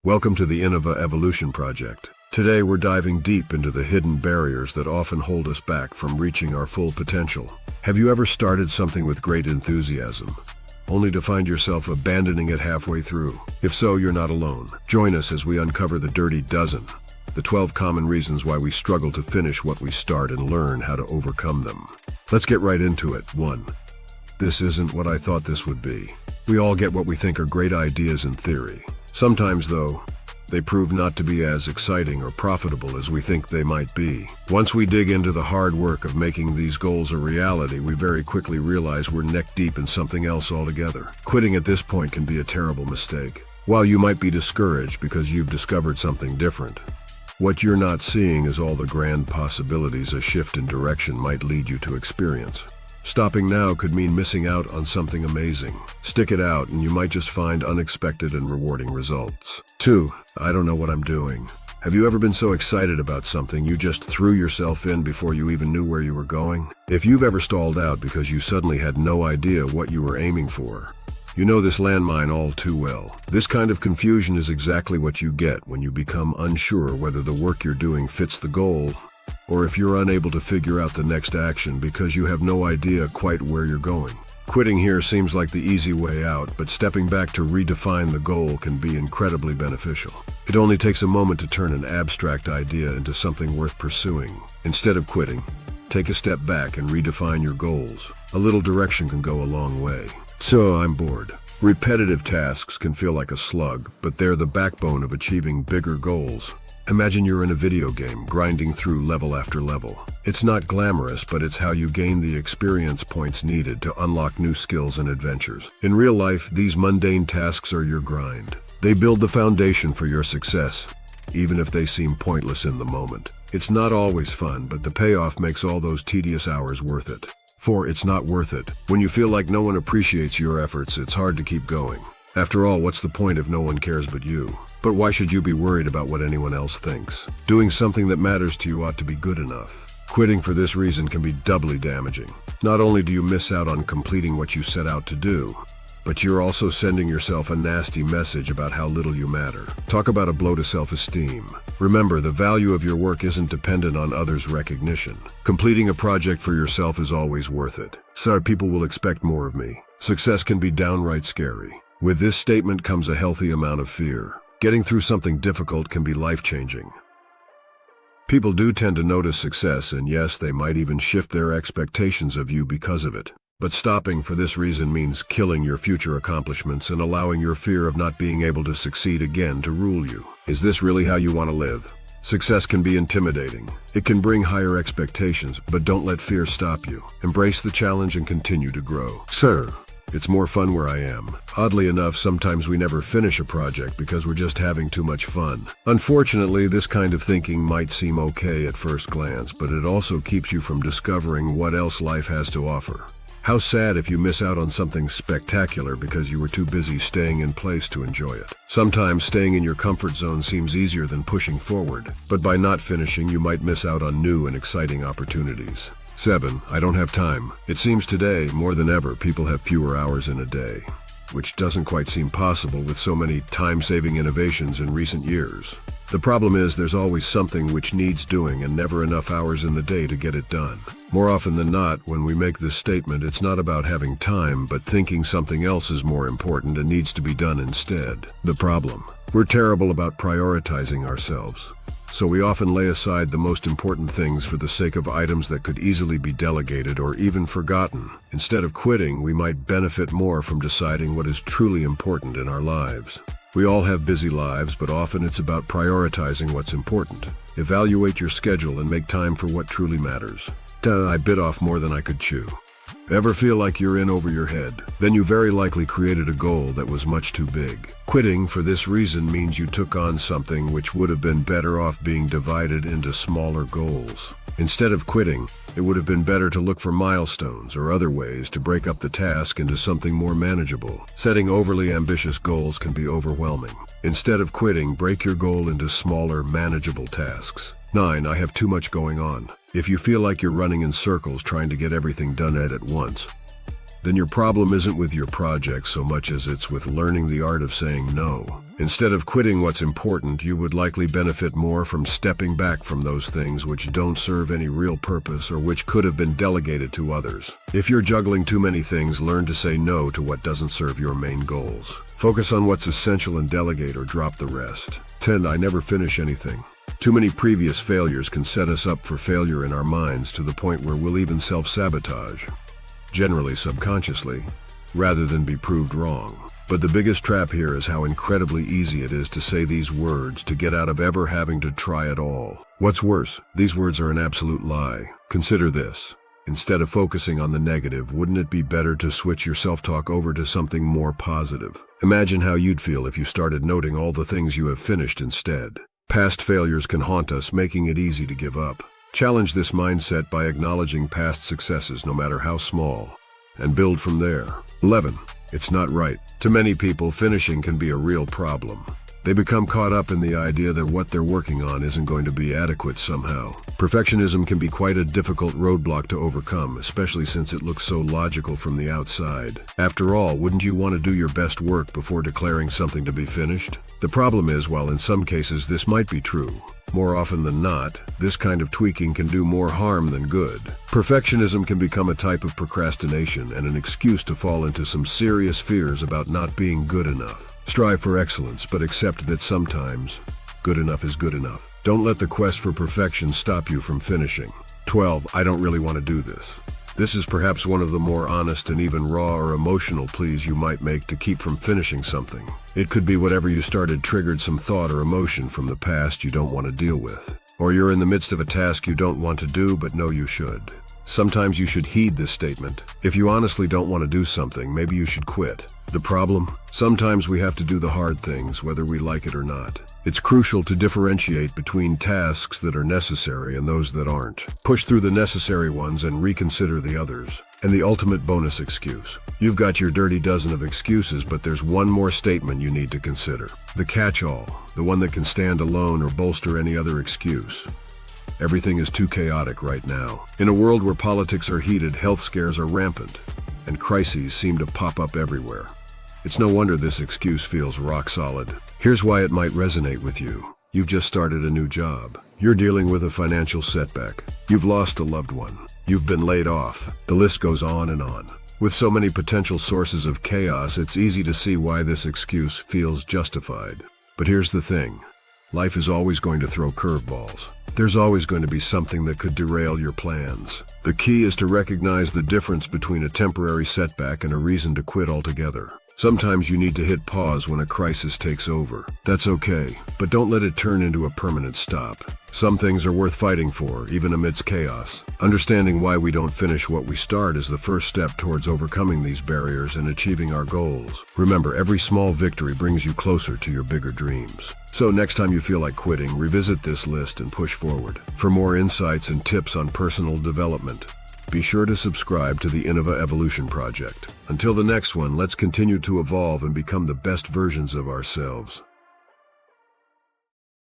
Welcome to the Innova Evolution Project. Today we're diving deep into the hidden barriers that often hold us back from reaching our full potential. Have you ever started something with great enthusiasm, only to find yourself abandoning it halfway through? If so, you're not alone. Join us as we uncover the dirty dozen, the 12 common reasons why we struggle to finish what we start and learn how to overcome them. Let's get right into it. 1. This isn't what I thought this would be. We all get what we think are great ideas in theory. Sometimes, though, they prove not to be as exciting or profitable as we think they might be. Once we dig into the hard work of making these goals a reality, we very quickly realize we're neck deep in something else altogether. Quitting at this point can be a terrible mistake. While you might be discouraged because you've discovered something different, what you're not seeing is all the grand possibilities a shift in direction might lead you to experience. Stopping now could mean missing out on something amazing. Stick it out and you might just find unexpected and rewarding results. 2. I don't know what I'm doing. Have you ever been so excited about something you just threw yourself in before you even knew where you were going? If you've ever stalled out because you suddenly had no idea what you were aiming for, you know this landmine all too well. This kind of confusion is exactly what you get when you become unsure whether the work you're doing fits the goal, or if you're unable to figure out the next action because you have no idea quite where you're going. Quitting here seems like the easy way out, but stepping back to redefine the goal can be incredibly beneficial. It only takes a moment to turn an abstract idea into something worth pursuing. Instead of quitting, take a step back and redefine your goals. A little direction can go a long way. So I'm bored. Repetitive tasks can feel like a slug, but they're the backbone of achieving bigger goals. Imagine you're in a video game, grinding through level after level. It's not glamorous, but it's how you gain the experience points needed to unlock new skills and adventures. In real life, these mundane tasks are your grind. They build the foundation for your success, even if they seem pointless in the moment. It's not always fun, but the payoff makes all those tedious hours worth it. 4. It's not worth it. When you feel like no one appreciates your efforts, it's hard to keep going. After all, what's the point if no one cares but you? But why should you be worried about what anyone else thinks? Doing something that matters to you ought to be good enough. Quitting for this reason can be doubly damaging. Not only do you miss out on completing what you set out to do, but you're also sending yourself a nasty message about how little you matter. Talk about a blow to self-esteem. Remember, the value of your work isn't dependent on others' recognition. Completing a project for yourself is always worth it. Sorry, people will expect more of me. Success can be downright scary. With this statement comes a healthy amount of fear. Getting through something difficult can be life-changing. People do tend to notice success, and yes, they might even shift their expectations of you because of it. But stopping for this reason means killing your future accomplishments and allowing your fear of not being able to succeed again to rule you. Is this really how you want to live? Success can be intimidating. It can bring higher expectations, but don't let fear stop you. Embrace the challenge and continue to grow. Sir, it's more fun where I am. Oddly enough, sometimes we never finish a project because we're just having too much fun. Unfortunately, this kind of thinking might seem okay at first glance, but it also keeps you from discovering what else life has to offer. How sad if you miss out on something spectacular because you were too busy staying in place to enjoy it. Sometimes staying in your comfort zone seems easier than pushing forward, but by not finishing, you might miss out on new and exciting opportunities. 7. I don't have time. It seems today, more than ever, people have fewer hours in a day, which doesn't quite seem possible with so many time-saving innovations in recent years. The problem is there's always something which needs doing and never enough hours in the day to get it done. More often than not, when we make this statement, it's not about having time, but thinking something else is more important and needs to be done instead. The problem: we're terrible about prioritizing ourselves. So we often lay aside the most important things for the sake of items that could easily be delegated or even forgotten. Instead of quitting, we might benefit more from deciding what is truly important in our lives. We all have busy lives, but often it's about prioritizing what's important. Evaluate your schedule and make time for what truly matters. I bit off more than I could chew. Ever feel like you're in over your head? Then you very likely created a goal that was much too big. Quitting for this reason means you took on something which would have been better off being divided into smaller goals. Instead of quitting, it would have been better to look for milestones or other ways to break up the task into something more manageable. Setting overly ambitious goals can be overwhelming. Instead of quitting, break your goal into smaller, manageable tasks. 9. I have too much going on. If you feel like you're running in circles trying to get everything done at once, then your problem isn't with your project so much as it's with learning the art of saying no. Instead of quitting what's important, you would likely benefit more from stepping back from those things which don't serve any real purpose or which could have been delegated to others. If you're juggling too many things, learn to say no to what doesn't serve your main goals. Focus on what's essential and delegate or drop the rest. 10. I never finish anything. Too many previous failures can set us up for failure in our minds to the point where we'll even self-sabotage, generally subconsciously, rather than be proved wrong. But the biggest trap here is how incredibly easy it is to say these words to get out of ever having to try at all. What's worse, these words are an absolute lie. Consider this. Instead of focusing on the negative, wouldn't it be better to switch your self-talk over to something more positive? Imagine how you'd feel if you started noting all the things you have finished instead. Past failures can haunt us, making it easy to give up. Challenge this mindset by acknowledging past successes, no matter how small, and build from there. 11. It's not right. To many people, finishing can be a real problem. They become caught up in the idea that what they're working on isn't going to be adequate somehow. Perfectionism can be quite a difficult roadblock to overcome, especially since it looks so logical from the outside. After all, wouldn't you want to do your best work before declaring something to be finished? The problem is, while in some cases this might be true, more often than not, this kind of tweaking can do more harm than good. Perfectionism can become a type of procrastination and an excuse to fall into some serious fears about not being good enough. Strive for excellence, but accept that sometimes good enough is good enough. Don't let the quest for perfection stop you from finishing. 12. I don't really want to do this. This is perhaps one of the more honest and even raw or emotional pleas you might make to keep from finishing something. It could be whatever you started triggered some thought or emotion from the past you don't want to deal with. Or you're in the midst of a task you don't want to do but know you should. Sometimes you should heed this statement. If you honestly don't want to do something, maybe you should quit. The problem? Sometimes we have to do the hard things, whether we like it or not. It's crucial to differentiate between tasks that are necessary and those that aren't. Push through the necessary ones and reconsider the others. And the ultimate bonus excuse. You've got your dirty dozen of excuses, but there's one more statement you need to consider. The catch-all, the one that can stand alone or bolster any other excuse. Everything is too chaotic right now. In a world where politics are heated, health scares are rampant, and crises seem to pop up everywhere. It's no wonder this excuse feels rock solid. Here's why it might resonate with you. You've just started a new job. You're dealing with a financial setback. You've lost a loved one. You've been laid off. The list goes on and on. With so many potential sources of chaos, it's easy to see why this excuse feels justified. But here's the thing. Life is always going to throw curveballs. There's always going to be something that could derail your plans. The key is to recognize the difference between a temporary setback and a reason to quit altogether. Sometimes you need to hit pause when a crisis takes over. That's okay, but don't let it turn into a permanent stop. Some things are worth fighting for, even amidst chaos. Understanding why we don't finish what we start is the first step towards overcoming these barriers and achieving our goals. Remember, every small victory brings you closer to your bigger dreams. So next time you feel like quitting, revisit this list and push forward. For more insights and tips on personal development, be sure to subscribe to the Innova Evolution Project. Until the next one, let's continue to evolve and become the best versions of ourselves.